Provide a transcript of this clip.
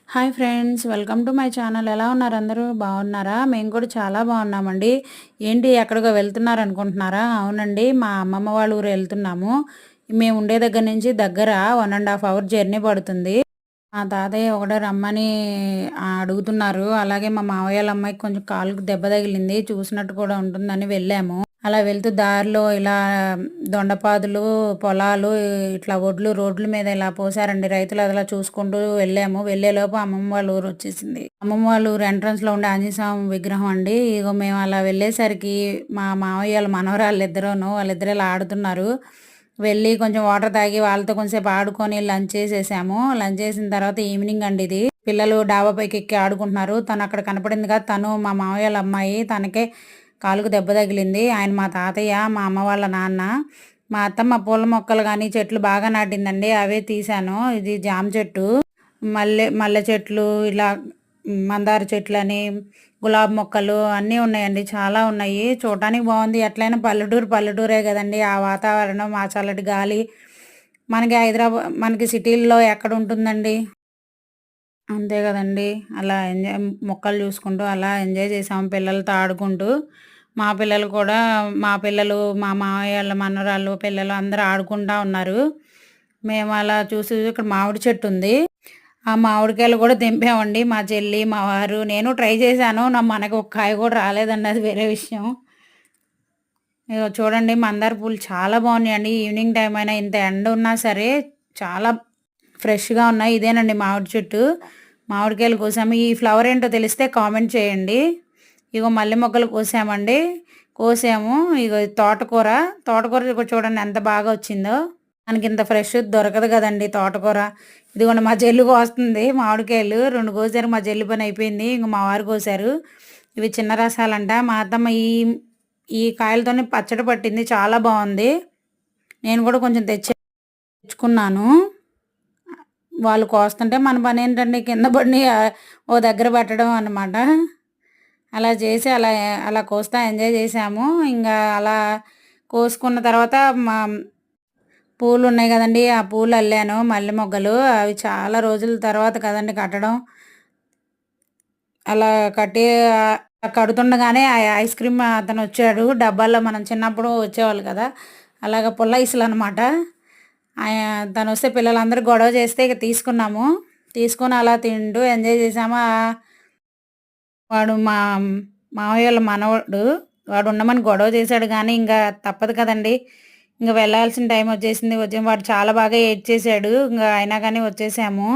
Hi friends, welcome to my channel. ఎలా ఉన్నారు? అందరూ బాగున్నారా? మేము కూడా చాలా బాగున్నామండి. ఏంటి ఎక్కడికో వెళ్తున్నారు అనుకుంటున్నారా? అవునండి, మా అమ్మమ్మ వాళ్ళ ఊరు వెళ్తున్నాము. మేము ఉండే దగ్గర నుంచి దగ్గర 1.5 అవర్ జర్నీ పడుతుంది. మా తాతయ్య ఒకటే రమ్మని అడుగుతున్నారు. అలాగే మా మావయ్య వాళ్ళ అమ్మాయికి కొంచెం కాలుకు దెబ్బ తగిలింది, చూసినట్టు కూడా ఉంటుందని వెళ్ళాము. అలా వెళ్తూ దారిలో ఇలా దొండపాదులు, పొలాలు, ఇట్లా ఒడ్లు రోడ్ల మీద ఇలా పోసారండి. రైతులు అలా చూసుకుంటూ వెళ్ళాము. వెళ్ళేలోపు అమ్మమ్మ వాళ్ళ ఊరు వచ్చేసింది. అమ్మమ్మ వాళ్ళ ఊరు ఎంట్రన్స్లో ఉండే ఆంజనేయ స్వామి విగ్రహం అండి. ఇగో మేము అలా వెళ్ళేసరికి మా మావయ్య వాళ్ళ మనవరాళ్ళు వాళ్ళిద్దరు ఇలా ఆడుతున్నారు. వెళ్ళి కొంచెం వాటర్ తాగి వాళ్ళతో కొంచెంసేపు ఆడుకొని లంచ్ చేసేసాము. లంచ్ చేసిన తర్వాత ఈవినింగ్ అండి ఇది. పిల్లలు డాబా పైకి ఎక్కి ఆడుకుంటున్నారు. తను అక్కడ కనపడింది కదా, తను మా మావయ్య వాళ్ళ అమ్మాయి. తనకే కాలుకు దెబ్బ తగిలింది. ఆయన మా తాతయ్య, మా అమ్మ వాళ్ళ నాన్న. మా అత్తమ్మ పూల మొక్కలు కానీ చెట్లు బాగా నాటిందండి, అవే తీసాను. ఇది జామ చెట్టు, మల్లె చెట్లు, ఇలా మందార చెట్లు అని, గులాబీ మొక్కలు అన్నీ ఉన్నాయండి. చాలా ఉన్నాయి, చూడటానికి బాగుంది. ఎట్లయినా పల్లెటూరే కదండి. ఆ వాతావరణం, ఆ చల్లటి గాలి మనకి సిటీల్లో ఎక్కడ ఉంటుందండి? అంతే కదండి. అలా ఎంజాయ్, మొక్కలు చూసుకుంటూ అలా ఎంజాయ్ చేసాము పిల్లలతో ఆడుకుంటూ. మా పిల్లలు కూడా, మా పిల్లలు, మా మామయ్య వాళ్ళ మనవరాళ్ళు పిల్లలు అందరూ ఆడుకుంటా ఉన్నారు. మేము అలా చూసి ఇక్కడ మామిడి చెట్టు ఉంది. ఆ మామిడికాయలు కూడా తెంపామండి. మా చెల్లి, మా వారు, నేను ట్రై చేశాను. మనకు ఒక కాయ కూడా రాలేదండి, అది వేరే విషయం. ఇగో చూడండి, మందార పూలు చాలా బాగున్నాయండి. ఈవినింగ్ టైం అయినా ఇంత ఎండ ఉన్నా సరే చాలా ఫ్రెష్గా ఉన్నాయి. ఇదేనండి మామిడి చెట్టు. మామిడికాయలు కోసాము. ఈ ఫ్లవర్ ఏంటో తెలిస్తే కామెంట్ చేయండి. ఇగో మల్లె మొగ్గలు కోసాము. ఇగో తోటకూర చూడండి ఎంత బాగా వచ్చిందో. మనకి ఇంత ఫ్రెష్ దొరకదు కదండి తోటకూర. ఇదిగోండి మా చెల్లి కోస్తుంది మామిడికాయలు. 2 కోసారు. మా చెల్లి పని అయిపోయింది. ఇంక మా వారు కోసారు. ఇవి చిన్న రసాలంట. మా అత్తమ్మ ఈ కాయలతోనే పచ్చడి పట్టింది, చాలా బాగుంది. నేను కూడా కొంచెం తెచ్చుకున్నాను. వాళ్ళు కోస్తుంటే మన పని ఏంటండి, కింద పడి ఓ దగ్గర పెట్టడం అన్నమాట. అలా చేసి అలా కోస్తా ఎంజాయ్ చేసాము. ఇంకా అలా కోసుకున్న తర్వాత పూలు ఉన్నాయి కదండి, ఆ పూలు అల్లాను. మల్లె మొగ్గలు, అవి చాలా రోజుల తర్వాత కదండి కట్టడం. అలా కడుతుండగానే ఐస్ క్రీమ్ అతను వచ్చాడు. డబ్బాల్లో మనం చిన్నప్పుడు వచ్చేవాళ్ళు కదా, అలాగ పుల్ల ఐసులు అనమాట. తను వస్తే పిల్లలందరూ గొడవ చేస్తే ఇక తీసుకొని అలా తింటూ ఎంజాయ్ చేసాము. వాడు మా మావయ్య వాళ్ళ మనవడు, వాడు ఉండమని గొడవ చేశాడు. కానీ ఇంకా తప్పదు కదండి, ఇంకా వెళ్ళాల్సిన టైం వచ్చేసింది. వాడు చాలా బాగా ఏడ్చేసాడు. ఇంకా అయినా కానీ వచ్చేసాము.